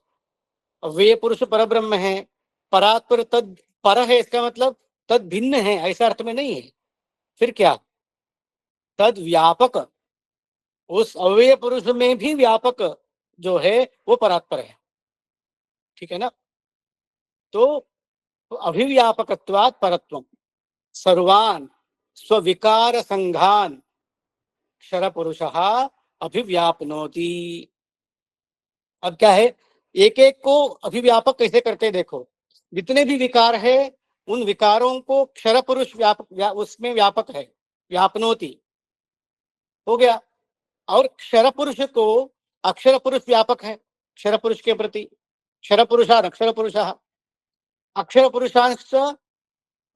अव्यय पुरुष परब्रह्म है, परात्पर तद पर है, इसका मतलब तद भिन्न है, ऐसा अर्थ में नहीं है। फिर क्या? तद व्यापक, उस अव्यय पुरुष में भी व्यापक जो है वो परात्पर है, ठीक है ना। तो अभिव्यापकत्वात् परत्वम सर्वान स्विकार संघान क्षर पुरुषः अभिव्यापनोति। अब क्या है, एक एक को अभिव्यापक कैसे करते हैं देखो। जितने भी विकार है उन विकारों को क्षर पुरुष उसमें व्यापक है, व्यापनोति हो गया। और क्षर पुरुष को अक्षर पुरुष व्यापक है, क्षर पुरुष के प्रति क्षर पुरुषान अक्षर पुरुषः, अक्षर पुरुषांश्च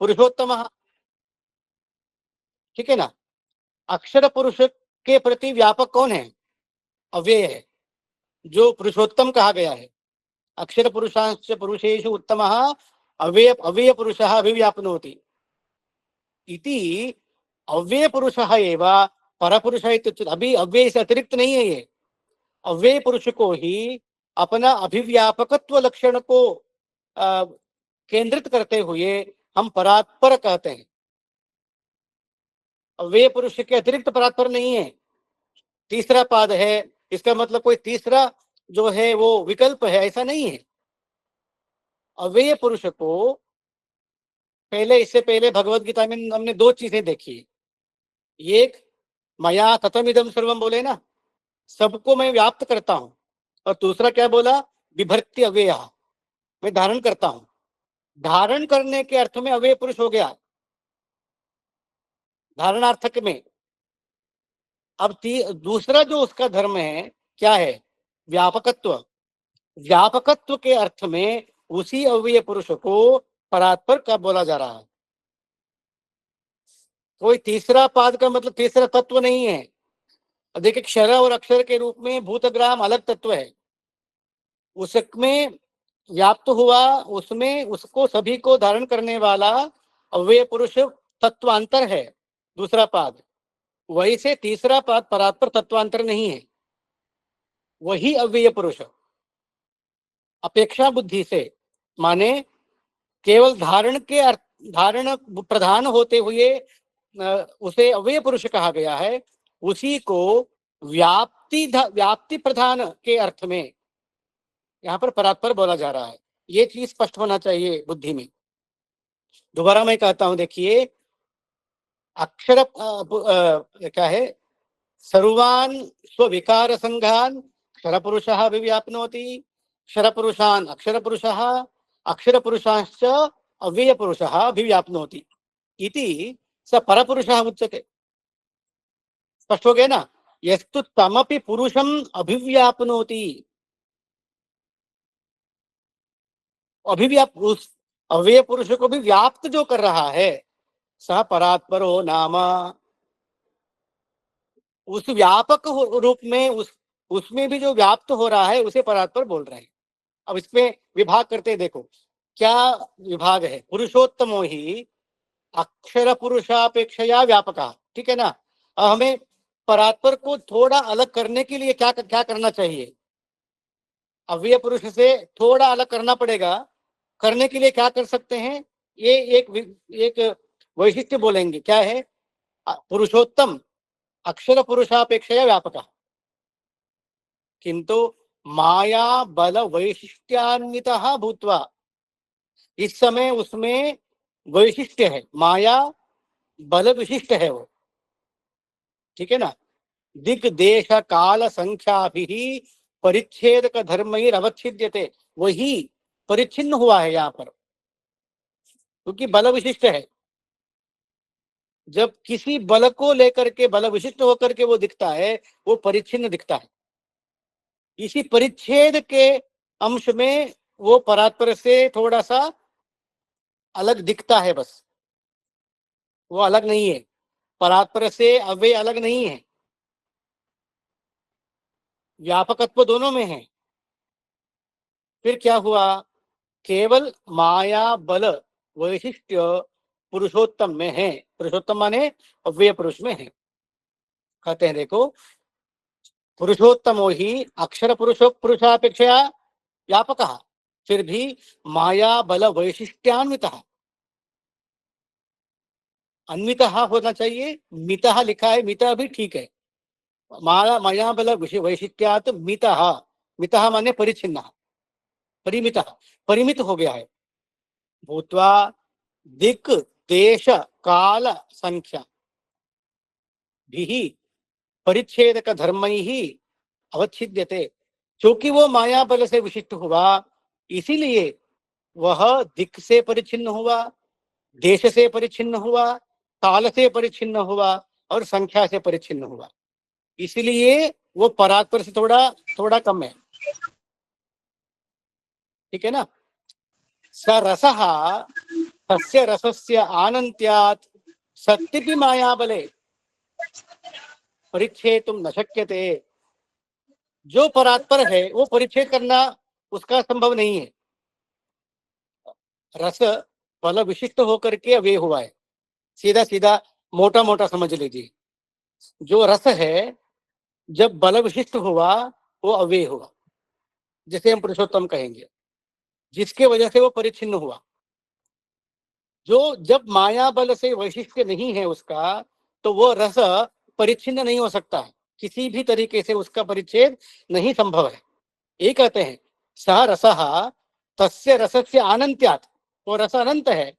पुरुषोत्तमः, ठीक है ना। अक्षर पुरुष के प्रति व्यापक कौन है? अव्यय है, जो पुरुषोत्तम कहा गया है। अक्षर पुरुषांश्च पुरुषेषु उत्तमः अव्यय अव्यय पुरुषः अभिव्याप्नोति इति। अव्यय पुरुषः एव परपुरुषः इत्युच्यते। अभी अव्यय से अतिरिक्त नहीं है ये, अव्यय पुरुष को ही अपना अभिव्यापकत्व लक्षण को केंद्रित करते हुए हम परात्पर कहते हैं। अव्यय पुरुष के अतिरिक्त परात्पर नहीं है। तीसरा पाद है, इसका मतलब कोई तीसरा जो है वो विकल्प है, ऐसा नहीं है। अव्यय पुरुष को इससे पहले भगवत गीता में हमने दो चीजें देखी। एक, मया ततमिदम सर्वम बोले ना, सबको मैं व्याप्त करता हूं। और दूसरा क्या बोला? बिभर्ति अव्यय, मैं धारण करता हूं। धारण करने के अर्थ में अव्यय पुरुष हो गया, धारणार्थक में। अब दूसरा जो उसका धर्म है क्या है? व्यापकत्व। व्यापकत्व के अर्थ में उसी अव्यय पुरुष को परात्पर का बोला जा रहा है। कोई तीसरा पाद का मतलब तीसरा तत्व नहीं है। देखिए, क्षर और अक्षर के रूप में भूतग्राम अलग तत्व है, उसमें व्याप्त हुआ, उसमें उसको सभी को धारण करने वाला अव्यय पुरुष तत्वांतर है, दूसरा पाद। वही से तीसरा पाद परात्पर तत्वांतर नहीं है, वही अव्यय पुरुष। अपेक्षा बुद्धि से माने केवल धारण प्रधान होते हुए उसे अव्यय पुरुष कहा गया है। उसी को व्याप्ति प्रधान के अर्थ में यहाँ पर परात्पर बोला जा रहा है। ये चीज स्पष्ट होना चाहिए बुद्धि में। दोबारा मैं कहता हूं, देखिए, क्या है? सर्वान स्विकार संघान क्षरपुरुषः अभिव्याप्नोति, क्षरपुरुषान् अक्षरपुरुषः, अक्षरपुरुषाश्च अव्ययपुरुषः अभिव्याप्नोति इति स परपुरुषः उच्यते। स्पष्ट हो गया ना। यस्तु तमपि पुरुषम अभिव्याप्नोति, अभिव्याप उस अव्यय पुरुष को भी व्याप्त जो कर रहा है, सह परात्परो नाम, उस व्यापक रूप में उसमें भी जो व्याप्त हो रहा है उसे परात्पर बोल रहे हैं। अब इसमें विभाग करते देखो क्या विभाग है। पुरुषोत्तमो ही अक्षर पुरुषापेक्षया व्यापक, ठीक है ना। अब हमें परात्पर को थोड़ा अलग करने के लिए क्या क्या करना चाहिए, अव्यय पुरुष से थोड़ा अलग करना पड़ेगा। करने के लिए क्या कर सकते हैं, ये एक वैशिष्ट्य बोलेंगे, क्या है, पुरुषोत्तम अक्षर पुरुषापेक्षया व्यापक, किंतु माया बल वैशिष्ट्यान्वितः भूत्वा, इस समय उसमें वैशिष्ट्य है, माया बल विशिष्ट है वो, ठीक है ना। दिक देश काल संख्या भी परिच्छेदक धर्मैरवच्छिद्यते, वही परिच्छिन्न हुआ है यहाँ पर, क्योंकि बल विशिष्ट है। जब किसी बल को लेकर के बल विशिष्ट होकर के वो दिखता है, वो परिच्छिन्न दिखता है। इसी परिच्छेद के अंश में वो परात्पर से थोड़ा सा अलग दिखता है, बस वो अलग नहीं है, परात्पर से अव्यय अलग नहीं है, व्यापकत्व दोनों में है। फिर क्या हुआ, केवल माया बल वैशिष्ट्य पुरुषोत्तम में है, पुरुषोत्तम माने अव्यय पुरुष में है। कहते हैं देखो, पुरुषोत्तमो ही अक्षर पुरुषापेक्षया व्यापक, फिर भी माया बल वैशिष्ट्यान्वितः, अन्वितः होना चाहिए, मितः लिखा है, मितः भी ठीक है। माया माया बल वैशिष्ट्यात् मितः, मितः माने परिच्छिन्न, परिमितः, परिमित हो गया है। भूत्वा दिक् देश काल संख्या भी परिच्छेदक धर्मैः अवच्छिद्यते, क्योंकि वो माया बल से विशिष्ट हुआ, इसीलिए वह दिक् से परिच्छिन्न हुआ, देश से परिच्छिन्न हुआ, काल से परिच्छिन्न हुआ और संख्या से परिच्छिन्न हुआ, इसलिए वो परात्पर से थोड़ा थोड़ा कम है, ठीक है ना। स रसः तस्य रसस्य आनन्त्यात् सत्यपि माया बले परिच्छेदुं न शक्यते, जो परात्पर है वो परिच्छेद करना उसका संभव नहीं है। रस बल विशिष्ट होकर के अव्यय हुआ है, सीधा सीधा मोटा मोटा समझ लीजिए। जो रस है जब बल विशिष्ट हुआ वो अव्यय हुआ, जिसे हम पुरुषोत्तम कहेंगे, जिसके वजह से वो परिच्छिन्न हुआ। जो जब माया बल से वैशिष्ट्य नहीं है उसका, तो वो रस परिच्छिन्न नहीं हो सकता है, किसी भी तरीके से उसका परिच्छेद नहीं संभव है। ये कहते हैं सह रसः तस्य रसस्य अनंत्यात्, वो रस अनंत है,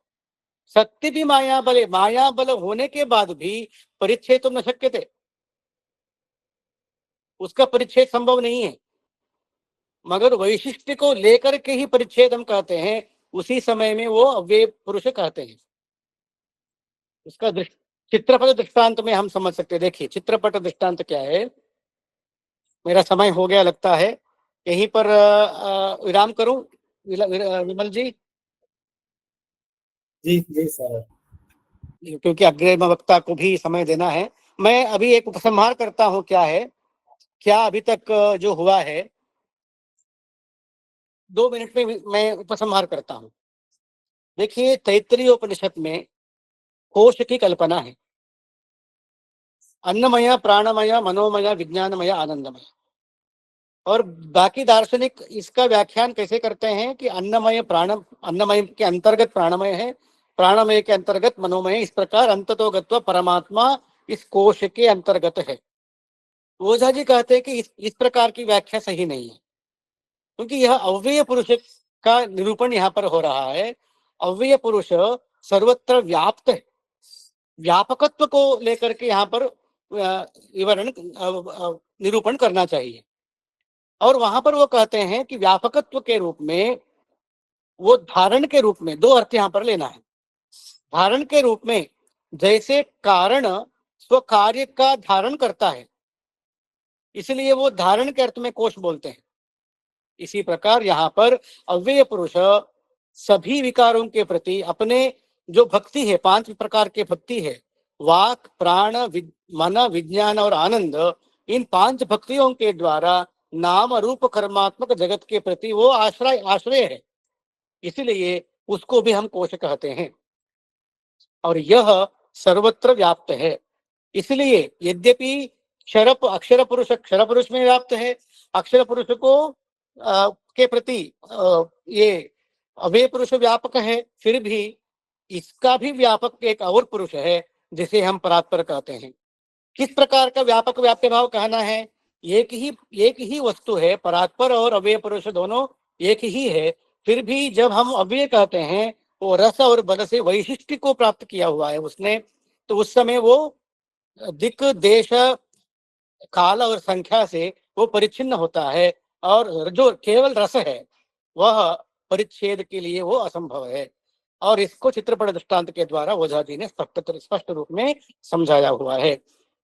सत्य भी माया बल, माया बल होने के बाद भी परिच्छेद तो न शक्य थे, उसका परिच्छेद संभव नहीं है। मगर वैशिष्ट्य को लेकर के ही परिच्छेद हम कहते हैं, उसी समय में वो अव्यय पुरुष कहते हैं। उसका चित्रपट दृष्टांत में हम समझ सकते हैं। देखिए चित्रपट दृष्टांत क्या है, मेरा समय हो गया लगता है, यहीं पर विराम करूं विमल जी। जी जी सर। क्योंकि अग्रिम वक्ता को भी समय देना है। मैं अभी एक उपसंहार करता हूं, क्या है, क्या अभी तक जो हुआ है, 2 मिनट में मैं उपसंहार करता हूं। देखिए तैत्तिरीय उपनिषद में कोश की कल्पना है, अन्नमय प्राणमय मनोमय विज्ञानमय आनंदमय। और बाकी दार्शनिक इसका व्याख्यान कैसे करते हैं कि अन्नमय प्राण, अन्नमय के अंतर्गत प्राणमय है, प्राणमय के अंतर्गत मनोमय, इस प्रकार अंततो गत्वा परमात्मा इस कोश के अंतर्गत है। ओझा जी कहते हैं कि इस प्रकार की व्याख्या सही नहीं है, क्योंकि यह अव्यय पुरुष का निरूपण यहाँ पर हो रहा है। अव्यय पुरुष सर्वत्र व्याप्त है, व्यापकत्व को लेकर के यहाँ पर विवरण निरूपण करना चाहिए। और वहां पर वो कहते हैं कि व्यापकत्व के रूप में, वो धारण के रूप में, दो अर्थ यहां पर लेना है। धारण के रूप में जैसे कारण स्व कार्य का धारण करता है, इसलिए वो धारण के अर्थ में कोश बोलते हैं। इसी प्रकार यहाँ पर अव्यय पुरुष सभी विकारों के प्रति अपने जो भक्ति है, 5 प्रकार के भक्ति है, वाक प्राण मन विज्ञान और आनंद, इन 5 भक्तियों के द्वारा नाम रूप कर्मात्मक जगत के प्रति वो आश्रय है, इसलिए उसको भी हम कोश कहते हैं। और यह सर्वत्र व्याप्त है। इसलिए यद्यपि अक्षर पुरुष में व्याप्त है, अक्षर पुरुष को के प्रति ये अव्यय पुरुष व्यापक है, फिर भी इसका भी व्यापक एक और पुरुष है जिसे हम परात्पर कहते हैं। किस प्रकार का व्यापक व्याप्य भाव कहना है? एक ही वस्तु है, परात्पर और अव्यय पुरुष दोनों एक ही है, फिर भी जब हम अव्यय कहते हैं वो रस और बल से वैशिष्टि को प्राप्त किया हुआ है उसने, तो उस समय वो दिक् देश काल और संख्या से वो परिच्छिन्न होता है, और जो केवल रस है वह परिच्छेद के लिए वो असंभव है। और इसको चित्रपट दृष्टांत के द्वारा ओझा जी ने स्पष्ट रूप में समझाया हुआ है।